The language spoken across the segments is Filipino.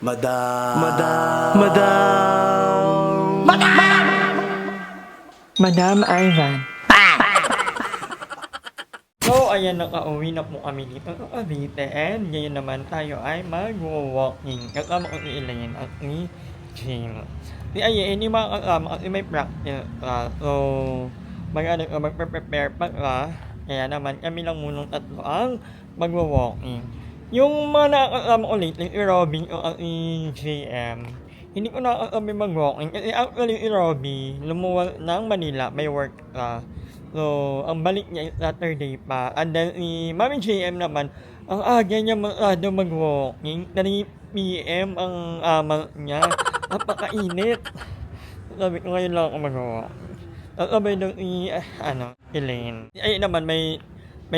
Madam! Madam Ivan. So, ayan, nakauwi na po kami dito sa Cavite and ngayon naman tayo ay mag-walking. Kasama ko ni Elaine at ni Jim. Di ayan, hindi mga kasama kasi may practice ka. So, mag-prepare pa ka. Kaya naman kami lang munang tatlo ang mag-walking. Yung mga nakakasama ko lately, si Robin o si JM, hindi ko nakakasama mag-walking. Kasi actually si Robin, lumuwag ng Manila, may work ka. So, ang balik niya is Saturday pa. And then, si Mami JM naman, ang aga niya mag-walking. 3 PM ang amal niya. Napakainit. Sabi ko, ngayon lang ako mag-walking. Tapos sabay doon Elaine. Ay naman, may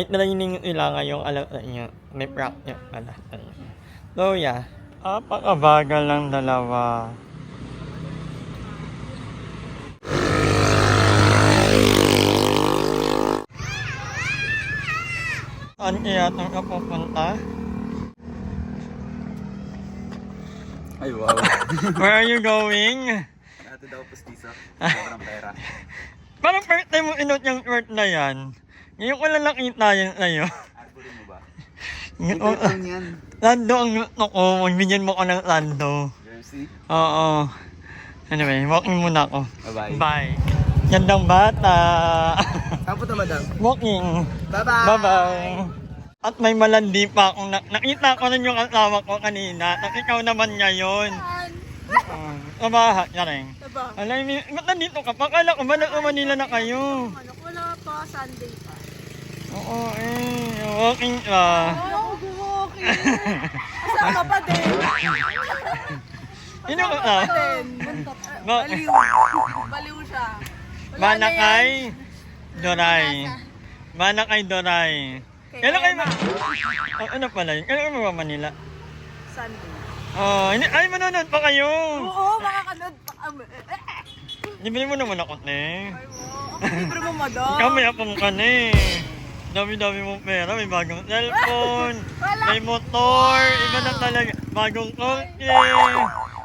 training sila ngayong alam sa inyo. May practice pala sa inyo. So, yeah. Napakabagal ng dalawa. Saan kaya itong kapupunta? Ay, wow. Where are you going? Ito daw pustiso. Sobrang pera. Parang first time mo inot yung word na yan. Ngayon ko lang nakita yan sa'yo. Arburin mo ba? Ngayon, Ito yan. Lando ang gusto ko. Magbigyan mo ko ng Lando. Jersey. Oo. Anyway, walking muna ako. Bye-bye. Bye. Gandang bata. Saan po ito, madam? Walking. Bye-bye! Bye-bye. At may malandi pa akong nakita ko rin yung asawa ko kanina. At ikaw naman ngayon. Kabahat ka rin. Diba? Alay, ba't nandito ka pa? Kala ko ba na Manila na kayo? Ano, wala pa, Sunday pa. Oo walking ka. Ako gumokit. Asa ka pa din? Sino ka na? Baliw. Baliw siya. Wala na yan. Manakay Doray. Manakay Doray. Kailan kayo ano pala yun? Kailan kayo Manila? Sunday. Ay, manonood pa kayo. Oo, makakanood pa kami. Ibili mo naman ako, ne. Ay, wow. Ako libre mo, madam. Ikaw may apong ka, ne. Dami-dami mong pera. May bagong cellphone. May motor. Iba na talaga. Bagong kotse.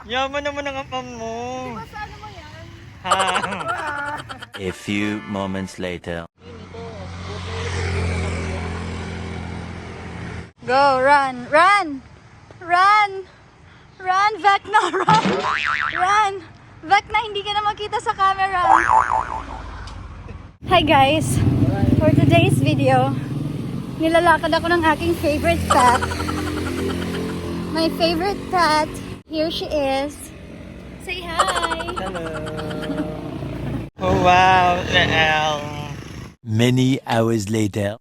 Yaman naman ang apam mo. Basta ano mo yan? Ha? A few moments later. Go, run, run, run, run, Vecna, run, run, Vecna, hindi ka na makita sa camera. Hi guys, for today's video, nilalakad ako ng aking favorite pet. My favorite pet, here she is. Say hi. Hello. Oh wow, L. Many hours later.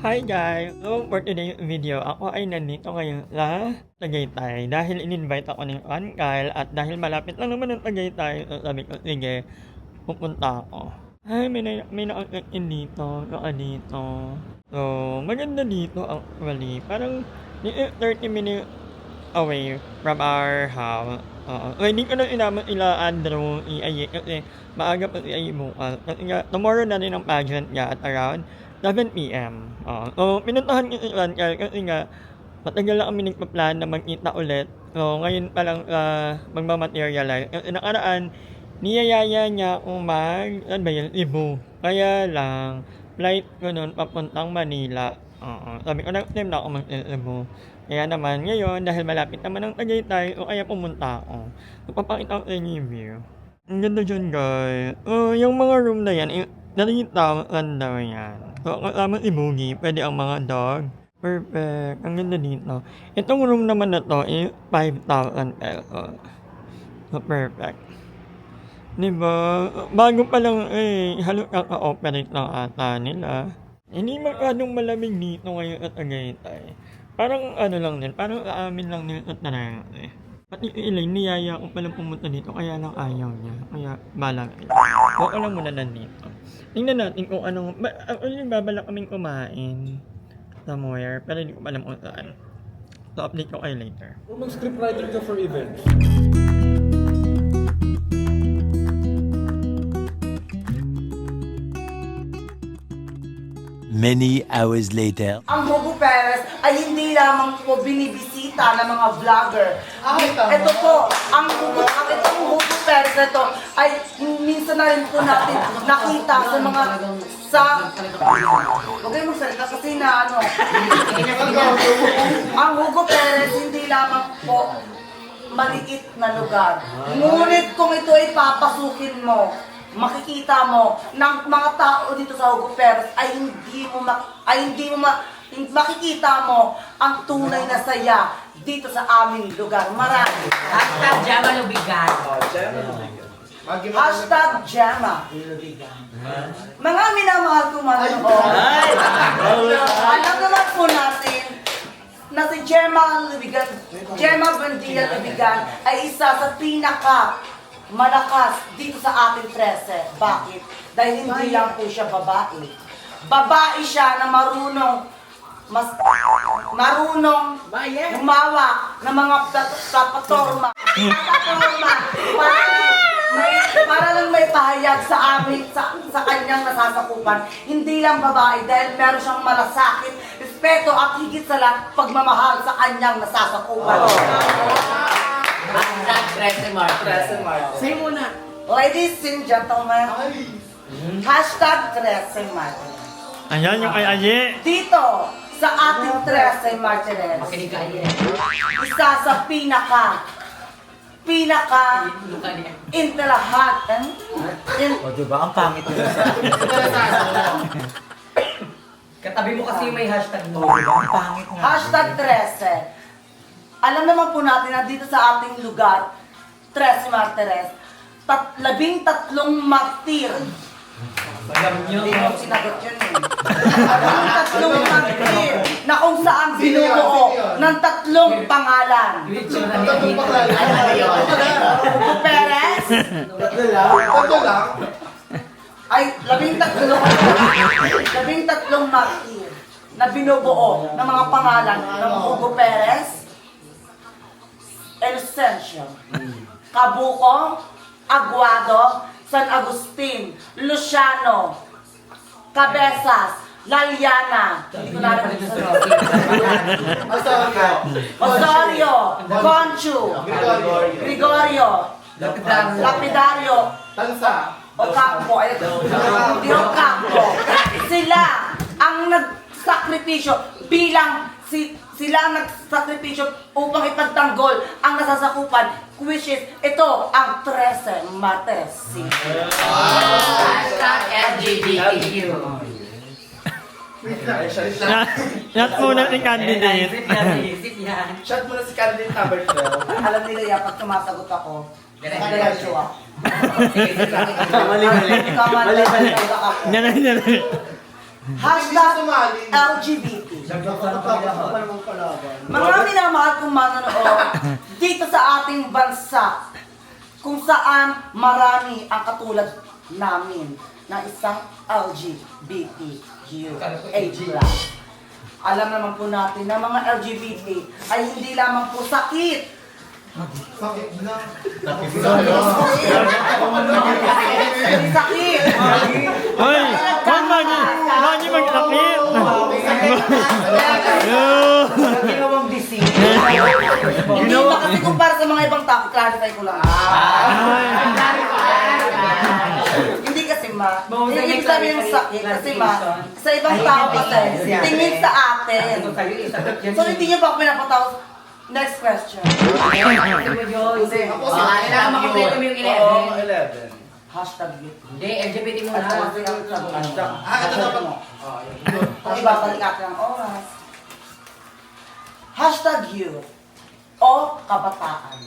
Hi guys! So for today's video, ako ay nandito ngayon sa Tagaytay dahil in-invite ako ni Juan Kyle at dahil malapit lang naman ang Tagaytay, so sabi ko, sige, pupunta ako. Ay, may nakakakin dito, dito. So, maganda dito actually. Parang 30 minutes away from our house. So, hindi ko na inaman ila Andrew i-ayi kasi maaga pa i-ayi bukas. Kasi nga, tomorrow na rin ang pageant niya at around 7 PM. So, pinuntahan ko si Juan Kyle kasi nga, matagal lang kami nagpa-plan na magkita ulit. So, ngayon pa lang magmamaterialize. Kasi nakaraan, niyayaya niya kung ano ba yun, Cebu. Kaya lang, flight ko nun papuntang Manila. Sabi ko, next time na ako mag-Cebu. Kaya naman, ngayon, dahil malapit naman ang Tagaytay, o kaya pumunta ako. So, papakita ko sa inyo yung view. Ang ganda dyan, guys. Yung mga room na yan, 3,000 daw yan. So, kasama si Boogie, pwede ang mga dog. Perfect. Ang ganda dito. Itong room naman na to is 5,000 pesos. So, perfect. Diba? Bago pa lang halos kaka-operate lang ata nila. Hindi masyadong malamig dito ngayon at Tagaytay. Parang ano lang din, parang sa amin lang nila at nangyari. Pati Elaine, niyaya ko palang pumunta dito, kaya lang ayaw niya. Kaya balang ito. Baka lang muna nandito. Tingnan natin kung anong, babalak kaming kumain somewhere, pero hindi ko alam kung saan. So, update ko kayo later. Mag-script writing ka for events. Many hours later. Ang Hugo Perez ay hindi lamang po binibisita ng mga vlogger. Ito po, itong Hugo Perez ito ay minsan na rin po natin nakita sa mga huwag kayo magsalita kasi na ano. Ang Hugo Perez hindi lamang po maliit na lugar. Ngunit kung ito ay papasukin mo, makikita mo ng mga tao dito sa Hugo Perez ay makikita mo ang tunay na saya dito sa aming lugar. Marami. Hashtag Jama Lubigan. Hashtag Gemma. Mga minamahal ko manonood. Alam naman po natin na si Gemma Lubigan, Gemma Buendia Lubigan ay isa sa pinaka malakas dito sa ating 13. Bakit? Dahil hindi lang po siya babae. Babae siya na marunong humawak ng mga plataforma. Para lang may pahayag sa amin, sa kanyang nasasakupan. Hindi lang babae dahil meron siyang malasakit, respeto at higit sa lahat pagmamahal sa kanyang nasasakupan. Hashtag 13 March. Say muna. Ladies and gentlemen, hashtag 13 Martin. Ayan yung kay Aye. Dito sa ating 13 Martinez, Makinig ka yan. isa sa pinaka intelahat. Diba? Ang pangit nila. Katabi mo kasi may hashtag mo. Ang pangit nga. Hashtag 13. Alam naman po natin na dito sa ating lugar, 13 Martires, 13 martir. Hindi mo sinagot yun eh. 13 martir na kung saan binubuo ng 3 pangalan. Hugo Perez ay 13 martir na binubuo ng mga pangalan ng Hugo Perez, Inocencio, Cabuco, Aguado, San Agustin, Luciano, Cabezas, Laliana, hindi ko narinig Osorio, Conchu, Gregorio, Lapidario, Ocampo, hindi Ocampo. Sila ang nagsakripisyo bilang sila ang nagsakripisyo upang ipagtanggol ang nasasakupan, which is ito ang 13 Martes. Hashtag LGBTQ. Yan muna si candidate. Isip yan. Shot mo na si Candidate Tabertel. Alam nila yan, pag sumasagot ako, diretso ako. Mali. Yan. Hashtag LGBT. Mga minamahal kong manonood dito sa ating bansa kung saan marami ang katulad namin na isang LGBTQA+. Alam naman po natin na mga LGBT ay hindi lamang po sakit. Sakit. Hoy! Huwag lagi magtakit! Hindi ba kasi kumpara sa mga ibang tao, clarify ko lang. Hindi kasi hindi sabihin yung sakit kasi sa ibang tao kasi tingin sa atin. So hindi niyo pa ako pinapatawag. Next question. Kailangan makompleto mo yung 11. Hashtag youth. Hindi, LGBT muna. Kung ibabalik natin ang oras. Hashtag youth o kabataan.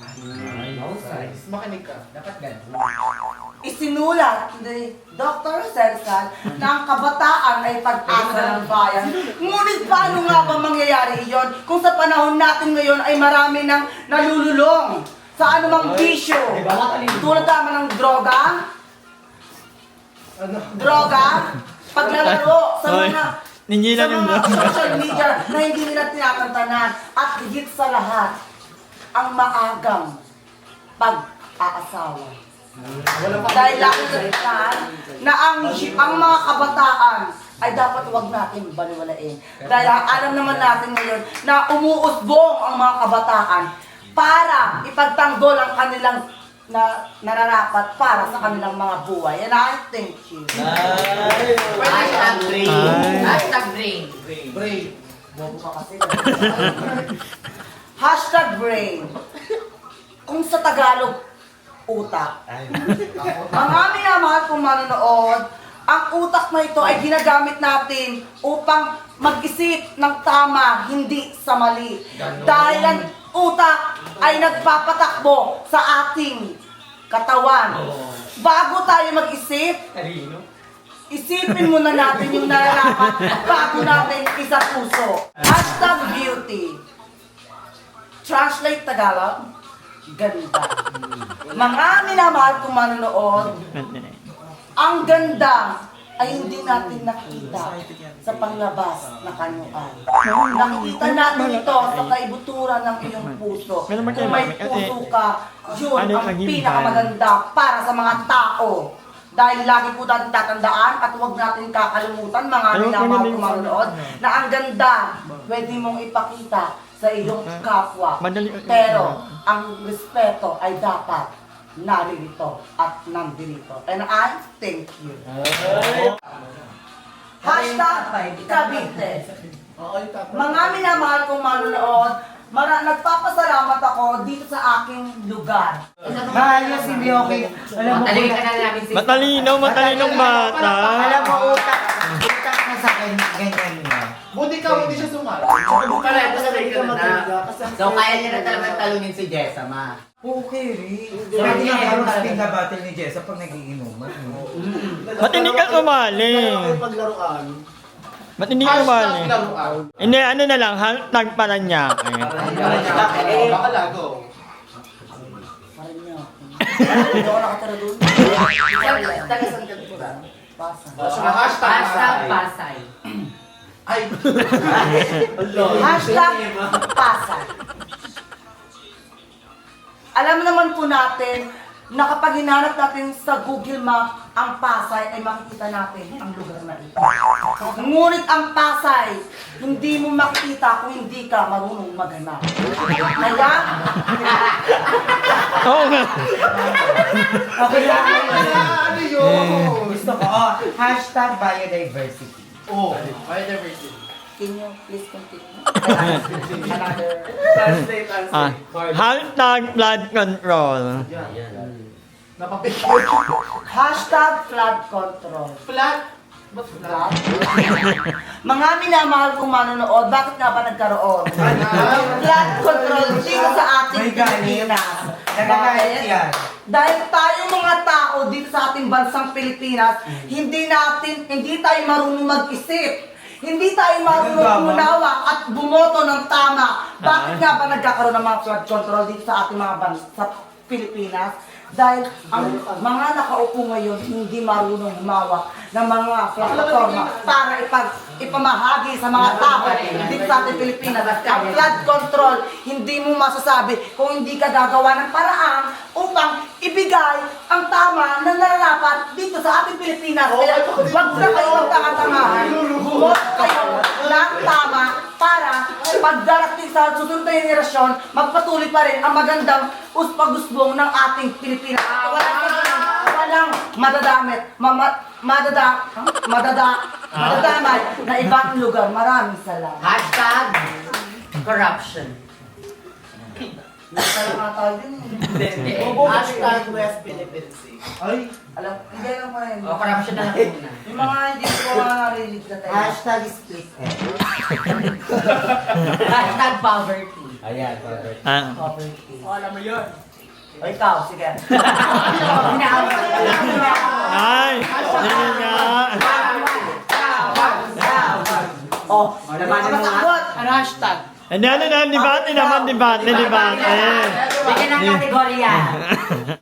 Makinig ka. Dapat ganun. Isinulat ni Dr. Sersan na ang kabataan ay pag-asa ng bayan. Ngunit paano nga ba mangyayari iyon kung sa panahon natin ngayon ay marami ng nalululong sa anumang bisyo? Tulad naman ng droga, paglalaro sa Ningilan yung mga social media na hindi nila tinakantanan at higit sa lahat, ang maagang pag-aasawa. Dahil laki na ang mga kabataan ay dapat huwag natin baliwalain. Dahil alam naman natin ngayon na umuusbong ang mga kabataan para ipagtanggol ang kanilang nararapat para sa kanilang mga buhay. And I thank you. Hashtag brain. Hashtag brain. Brave. Bobo ka kasi. Hashtag brain. Kung sa Tagalog, utak. Mga minamahal kong manonood, ang utak na ito ay ginagamit natin upang mag-isip ng tama, hindi sa mali. Dahil ang utak ay nagpapatakbo sa ating katawan. Bago tayo mag-isip, isipin muna natin yung nararapat bago natin isa puso. Hashtag beauty. Translate Tagalog, ganda. Mga minamahal kong manonood, ang ganda ay hindi natin nakita sa panglabas na kanyuan. Nakikita natin ito sa kaibuturan ng iyong puso. Kung may puso ka, yun ang pinakamaganda para sa mga tao. Dahil lagi po natin tatandaan at huwag natin kakalimutan, mga minamahal kong manonood, na ang ganda pwede mong ipakita sa iyong kapwa. Pero ang respeto ay dapat naririto at nandito. And I thank you. Hashtag Cavite. Mga minamahal kong manonood, nagpapasalamat ako dito sa aking lugar. Maayos, hindi okay. Alam mo, Matalino ka na namin si... Matalinong bata. alam mo, utak na sa akin, ganyan na. Buti ka, hindi siya sumali. Pareho sa ka na. So kaya niya na talagang talunin si Jessa, ma. Okay, Rick. Pwede na parang spin na battle ni Jessa pag nagiinuman. Ba't hindi ka sumali? Paglaruan. Ba't hindi ka sumali? Hashtag laruan. Hindi, ano na lang, hashtag Paranaque. Bakala, go. Parang niyo. Hindi ako nakatara doon. Tagasan ka dito. Pasa. Hashtag Pasay. Ay. Hashtag Pasay. Alam naman po natin na kapag hinanap natin sa Google Map ang Pasay ay makikita natin ang lugar na ito. Ngunit ang Pasay, hindi mo makikita kung hindi ka marunong maghanap. Kaya, Oo nga. Okay lang. Ano yun? Gusto ko, hashtag biodiversity. Oh, biodiversity. can you please continue? Another. Translate. Hashtag blood control. Napapicture. Hashtag flood control. Flat. Flood? Mga minamahal kong manonood, bakit nga ba nagkaroon? Flood control dito sa ating May galit. Pilipinas. Nagagalit yan. Dahil tayo mga tao dito sa ating bansang Pilipinas, hindi tayo marunong mag-isip. Hindi tayo marunong umunawa at bumoto ng tama. Bakit nga ba nagkakaroon ng mga flood control dito sa ating mga bansa sa Pilipinas? Dahil ang mga nakaupo ngayon hindi marunong humawak ng mga platforma para ipamahagi sa mga tao dito sa ating Pilipinas. Ang flood control, hindi mo masasabi kung hindi ka gagawa ng paraan upang ibigay ang tama na nararapat dito sa ating Pilipinas. Kaya huwag na kayo magkakantangahan. Bumoto kayo ng tama para pagdarating sa susunod na henerasyon, magpatuloy pa rin ang magandang pag-usbong ng ating Pilipinas. Walang madadamay na ibang lugar. Maraming salamat. Hashtag corruption. Tayo nga tayo din eh. Hashtag West Philippine Sea. Ay, Alam, hindi lang pa rin. O, corruption na lang muna. Yung mga hindi ko narinig na tayo. hashtag split head. Hashtag poverty. Ayan, perfect. Poverty. Alam mo yun. O ikaw, sige. Ay, sige nga. Oh, matakot. Ano hashtag? Hindi, debate naman. Bigyan ng kategorya.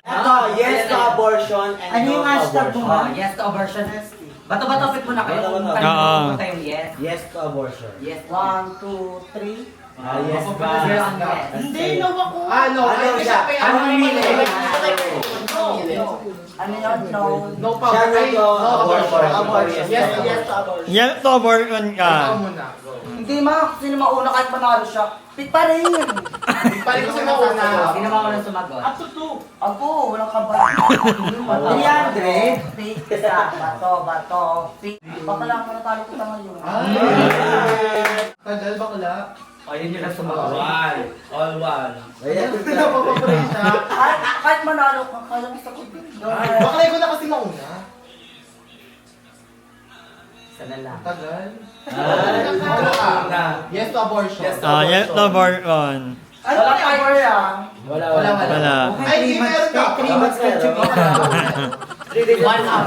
Ito, yes to abortion and Ano yung hashtag mo? Oh, yes to abortion. Bato-bato fit muna kayo. Bato-bato. Pag-ipunta yung yes. Yes to abortion. Yes. 1, 2, 3. Yes Yes ba? ang yes. Hindi, no ako. Ano? Ano siya? Ano Ano mili? mili? Ano yun? No. No power. Ay, no, abortion. Yes, yes to abortion. Yan, to abortion ka. Ikaw muna. Go. Hindi sino mauna kahit panalo siya. Pick pa rin. Pali ko sa mauna. Sino ba unang sumagot? Up to 2. Ako, walang kabahan. 300? Pick isa. Bato. Pick. Baka lang manatalo kita ngayon. Tagal bakla. Ayun yun ang sumagot. All one. Ayan. Napapapray siya. Kahit manalo ka, kaya mo sa kubig. Bakla ko na kasi mauna. Sana lang. Tagal. Na. Yes to abortion. Yan, to abortion. Ano ba timer ah? Wala. Wala. Ay, di meron ka. 3 months ka chumika. 1 hour.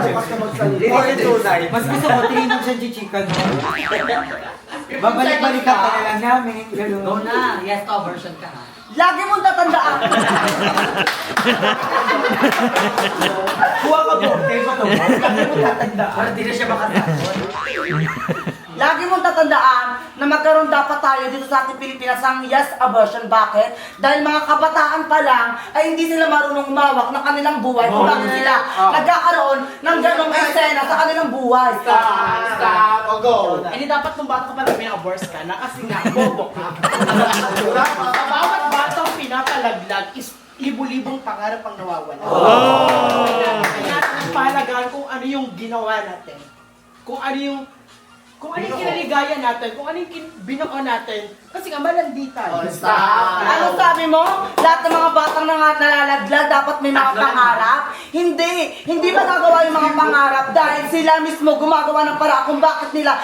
Mas gusto ko 3 months siya chichikan mo. Babalik-balikan ka na lang namin. Ganun. Go na. Yes to abortion ka ha. Lagi mong tatandaan. Kuha ka po. Kayo ba ito? Lagi mo tatandaan. Para di na siya makasagot. Lagi mong tatandaan na magkaroon dapat tayo dito sa ating Pilipinas ng yes abortion. Bakit? Dahil mga kabataan pa lang ay hindi sila marunong umawak ng kanilang buhay kung bakit sila nagkakaroon ng ganong eksena sa kanilang buhay. Stop. O go. Hindi dapat nung bata ka pa lang pinaka-aborse ka na kasi nga, bobo ka. Sa bawat batang pinapalaglag is libo-libong pangarap ang nawawala. Kaya natin pahalagaan kung ano yung ginawa natin. Kung ano yung kinaligaya natin, kung ano yung binuo natin. Kasi nga malandi tayo. Ano sabi mo? Lahat ng mga batang nalalaglag dapat may mga pangarap? Hindi magagawa yung mga pangarap dahil sila mismo gumagawa ng paraan kung bakit nila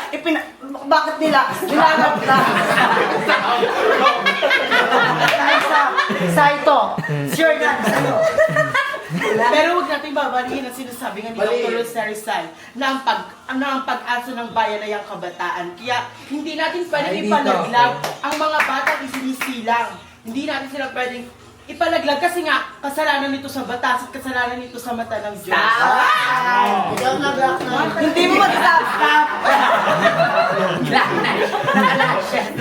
nilalaglag. Sa ito. Sure yan, sa'yo. Pero huwag natin babalihin ang sinasabi nga ni Dr. Rizal na ang pag-asa ng bayan ay ang kabataan. Kaya hindi natin pwedeng ipalaglag ang mga batang isinisilang. Hindi natin sila pwedeng ipalaglag kasi nga kasalanan nito sa batas at kasalanan nito sa mata ng Diyos. Hindi mo masasabi.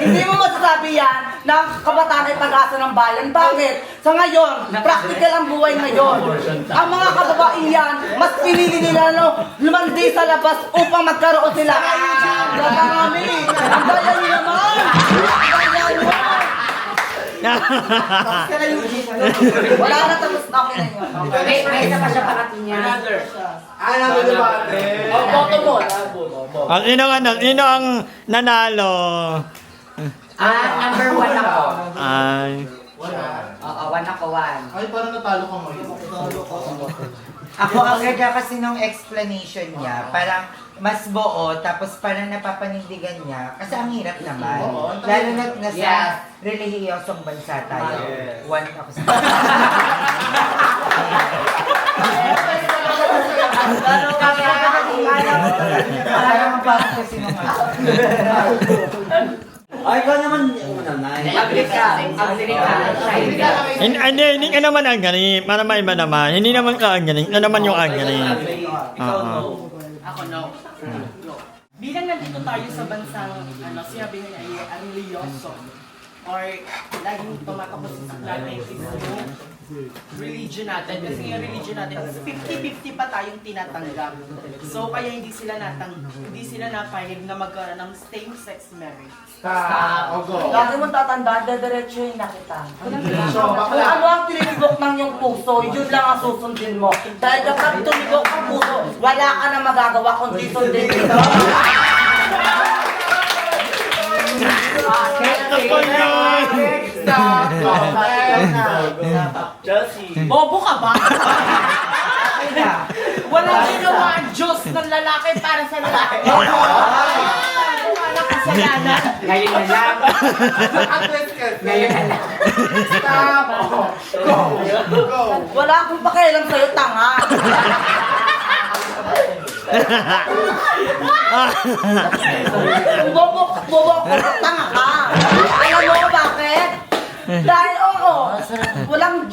Hindi mo masasabi yan na ang kabataan ay pag-asa ng bayan. Bakit? Sa ngayon, practical ang buhay ngayon. Ang mga kababaihan, mas pinili nila lumandi sa labas upang magkaroon sila. Kaya kami, ang daya nyo naman! Ang daya nyo! Wala na, tapos na. Okay na yun. May isa pa siya pangatlo niya. Ano ba diba? Boto mo. Sino ang nanalo? Number 1 ako. Ay. Oo, 1 ako, 1. Ay, parang natalo ka ngayon. Ako ang ganda kasi nung explanation niya, parang mas buo, tapos parang napapanindigan niya. Kasi ang hirap naman. Oo, Lalo na nasa Yes. relihiyosong bansa tayo. Yes. One ako sa... Parang parang kasi nung Ay, ikaw naman nanay. Agri ka. Hindi ka naman ang galing. Para maiba naman. Hindi naman ka ang galing. Ito naman yung ang galing. Oo. Ako no. Bilang nandito tayo sa bansang, sinabi nga niya, ay religyoso. Or laging tumatakbo sa natin is yung religion natin. Kasi yung religion natin is 50-50 pa tayong tinatanggap. So kaya hindi sila napayag na magkaroon ng same-sex marriage. Stop. O go. Lagi mong tatandaan, dediretsuhin na kita. Kung ano ang tinitibok ng iyong puso, yun lang ang susundin mo. Dahil kapag tumibok ang puso, wala ka na magagawa kundi sundin ito. Stop. Bobo ka ba? Walang ginawa ang Diyos ng lalaki para sa lalaki. Walang kasalanan. Ngayon na lang. Atlas ka. Ngayon na lang. Stop. Go. Go. Wala akong pakialam sa'yo, tanga. Bobo ako, tanga ka. Alam mo bakit? Dahil walang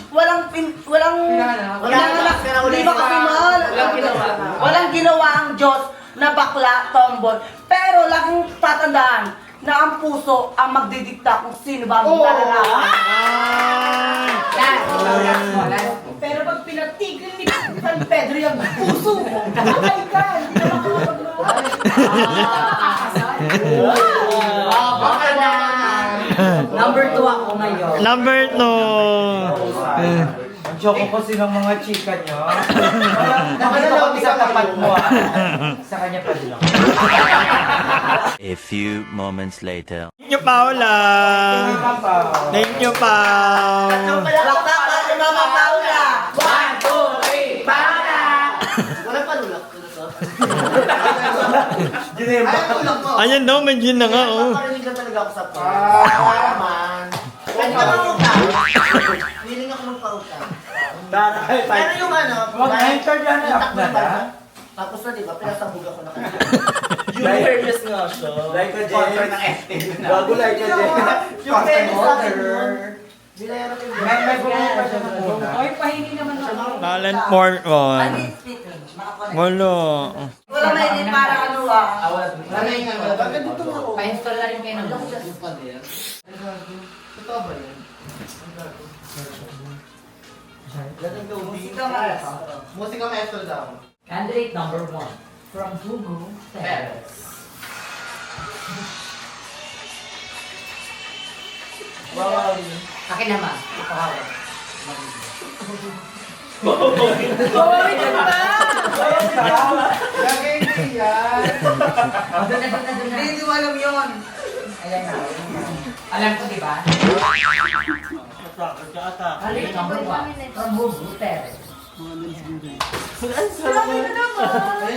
ginawa ang Diyos na bakla, tomboy. Pero laging tatandaan na ang puso ang magdidikta kung sino ba ang nararapat. Last. Pero pag pinatigil ni San Pedro yung puso mo. Patay ka, hindi ka makakapagmahal. Baka na. Number 2 ako ngayon. Number 2. Ang joke ko kasi ng mga chika nyo. Nakita ko sa tapat mo Sa kanya pa din ako. A few moments later. Thank you, Paula. Thank you, Pao. Laktakan si Mama Paula. 1, 2, 3, Paula! Wala pa nulak. Ay, tulak mo. Ayan daw, may gin na nga, oh. Nakarinig na talaga ako sa man. Pwede ka mangutang. Willing ako magpautang. Pero yung ano, Mag-enter dyan na up na na. tapos na diba, pinasabog ako na kanina. Hilarious nga siya. Like a Sponsor Jen. ng FTV na. Bago like a Jen. Yung penny sa akin yun. Binayaran ko yun. May bumili pa siya ng una. Ay, pahingi naman ako. Talent port one. Wala. Wala na hindi para ano ah. Wala yung ano. Bakit dito mo ako? Pa-install na rin kayo ng Totoo ba yun? Musika maestro. Musika maestro daw. Candidate number 1 from Google Paris. Wow. Akin naman. Ipahawak. Bawawin ka ba? Lagay ko yan. Hindi mo alam yun. Ayan na. Alam ko, di ba? Candidate number 1 from Google Paris. Ayun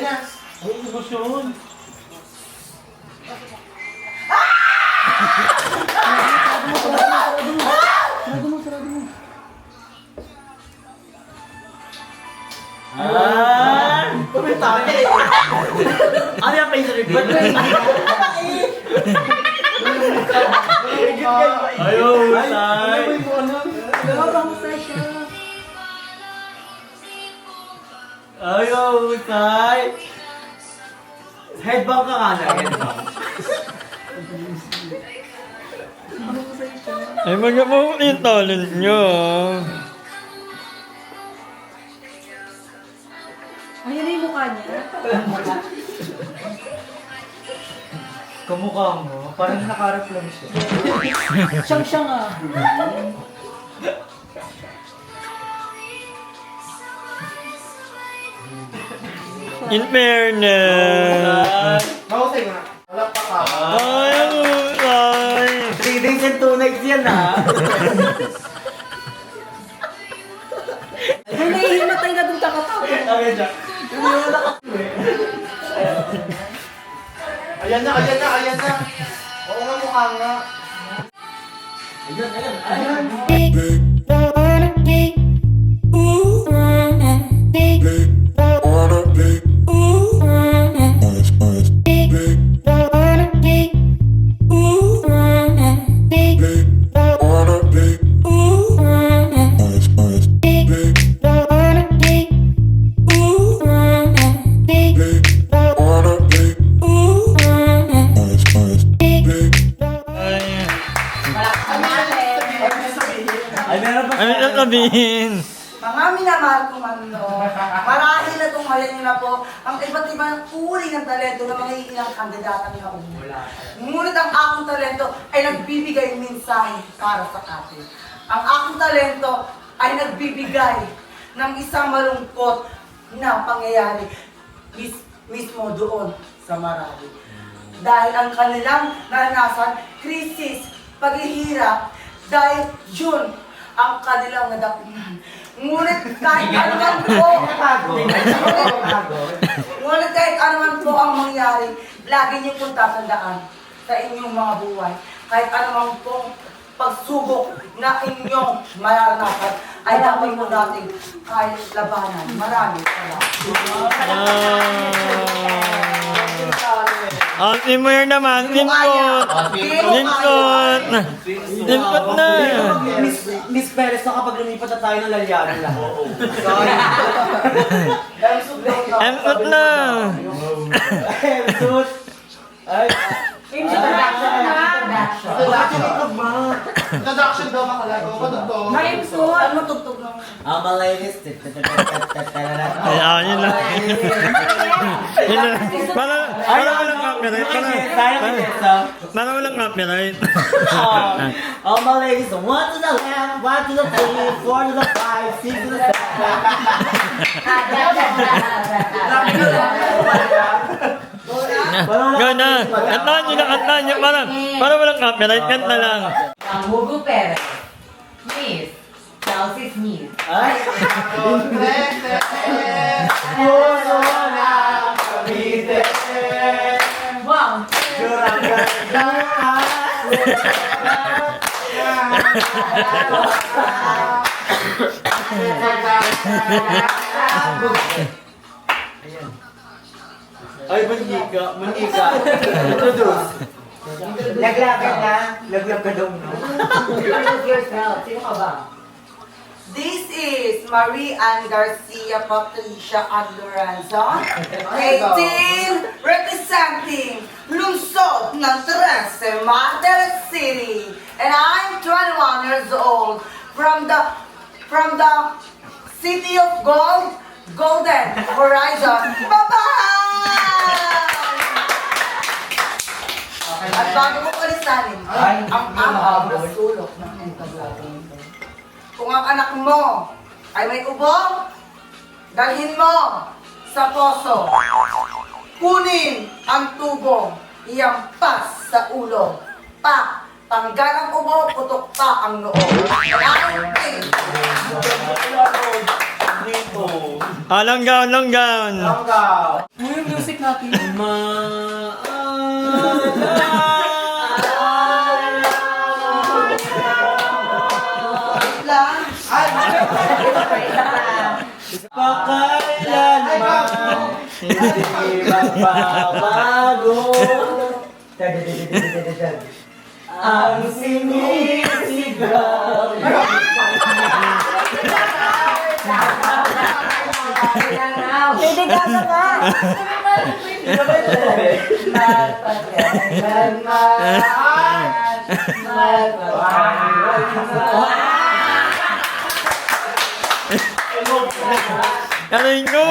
na. Ano yung face reveal? Ayaw, Sai. Ayaw, Sai. Headbang ka nga na. Ay, mag-move yung talent nyo. Ayan na yung mukha niya. Kamukha mo, parang nakaharap lang siya. Siyang-siya nga. In fairness. Mahusay mo na. Wala pa ka. Ay, ay. 3 days and 2 nights yan, ha? Kung nahihimatay na dun kakatapos. Ayan na, ayan na, ayan na. Oo nga, mukha nga. Ay, meron pa. Ano yung sabihin? Mga minamahal kong ano, marahil na itong halin na po ang iba't ibang uri ng talento ng mga ilang kandidatang naumula. Ngunit ang aking talento ay nagbibigay mensahe para sa atin. Ang aking talento ay nagbibigay ng isang malungkot na pangyayari mismo doon sa marami. Dahil ang kanilang naranasan, krisis, paghihirap, dahil yun ang kanilang nadapunan. Ngunit kahit anuman po, ngunit kahit anuman po ang mangyari, lagi niyo pong tatandaan sa inyong mga buhay. Kahit anuman pong pagsubok na inyong mararanasan, ay dapat po natin kahit labanan. Maraming salamat. Ate mo yun naman, input. Input. Input na. Miss Perez na kapag lumipat na tayo ng lalyano lang. Input na. Suit. Ay. Introduction na. Introduction. Introduction daw makalago. Patugtog. May gusto, ano tugtog lang? Ang mga ladies. Ayan, yun lang. Yun lang. Para walang copyright. Para walang copyright. Ang mga ladies. 1 to the left, 1 to the 3, 4 to the 5, 6 to the 7. Gana. Kantahan nyo na, kantahan nyo. Para walang copyright. Kanta lang. Ang Hugo Perez. Miss. Chelsea Smith. Ay! Puso na Cavite. Wow. Jurang ganda. Ay, manika. Introduce. Laglagan na. Laglab ka daw. Introduce yourself. Sino ka ba? This is Marie Ann Garcia Patricia Lorenzo, 18, representing Lungsod ng Trece, Martires City, and I'm 21 years old from the City of Gold, Golden Horizon. Bye-bye! At bago ko palisanin, ang amaw na sulok ng entaglating. Kung ang anak mo ay may ubo, dalhin mo sa poso. Kunin ang tubo, iampas sa ulo. Tanggal ang ubo, putok pa ang noo. Longgown, longgown. Yung music natin. Pakailanman hindi magbabago ang sinisigaw. Titigan na nga. Aray ko.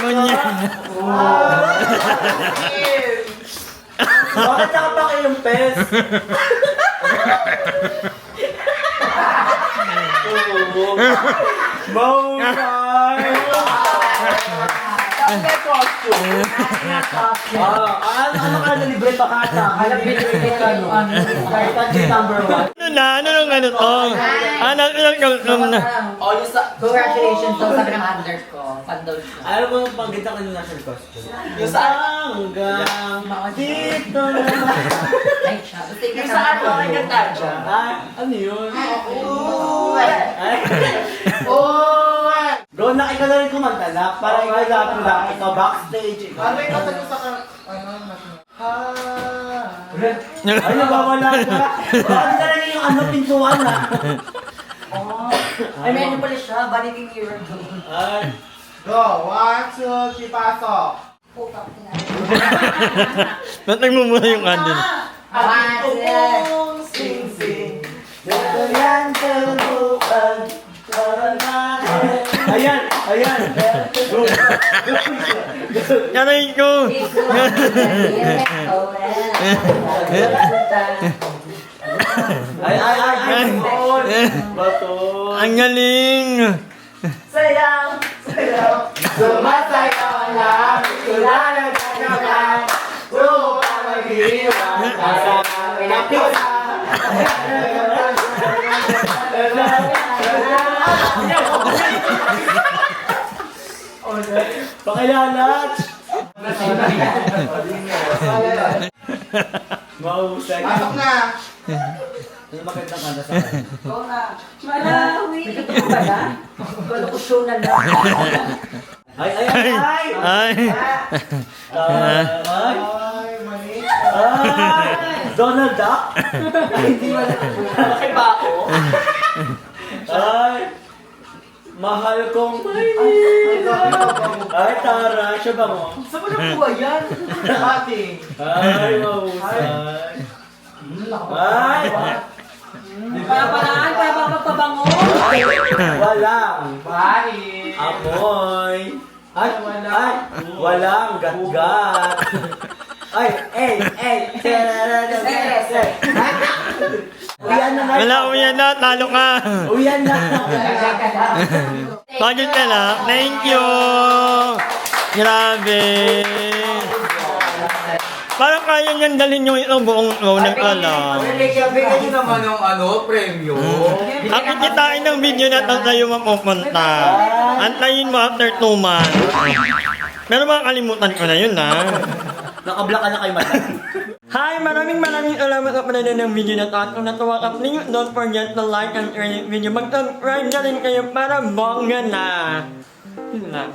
Munyek. Bakit nakapaki yung pes? Ano ka na libre pa kata? Alam binibigay ka no? Kahit number 1. Ano to? Na. Congratulations daw sabi ng handler ko. Pandol ko. Alam mo yung panggita ko yung national costume? Yung sa hanggang dito na. Ay, siya. Basta Yung sa ano, ay ganda siya. Ano yun? Bro, ikaw na rin kumanta na para ikaw lang ikaw backstage. Ano yung nasa nyo sa Ay, nabawala ka. Bakit talaga yung ano, pintuan na? Ay, may ano pala siya. Vanity mirror. Ay. Go! 1, 2, 3, pasok! Ba't nagmumura yung andin? Sing-sing. Dito yan sa bukan. Ayan! Aray ko. Ay! Bato! Ang galing. Sayaw! Sumasayaw lang, tulala ka lang, upang mag-iwan ka sa pinapisa. Pakilalat! Mahusay. Pasok na! Ano magandang kanta sa akin? Go na. Malawi! Ito ko pala? Kalukusyonan lang. Ay! Ay. Donald Duck? Hindi mo na. Laki ba ako? Ay! Mahal kong Maynila. Ay, tara. Siya ba mo? Saan mo nakuha yan? Ate. Ay, mahusay. Ay! Para-paraan, para mapagpabango. Walang. Bye. Amoy. Ay, walang gat-gat. Ay, Uyan na nga. Wala, uyan na, talo ka. Uyan na. Pagod ka na. Thank you. Grabe. Parang kaya niyang dalhin yung itong buong row ng alam. Bigyan niyo naman ng premyo. Ang kikitain ng video na ito sa'yo mapupunta. Antayin mo after 2 months. Pero makakalimutan ko na yun, ha? Nakablock ka na kay Madam. Hi! Maraming salamat sa panonood ng video na ito. At kung natuwa ka, please don't forget to like and share this video. Mag-subscribe na rin kayo para bongga na. Yun lang.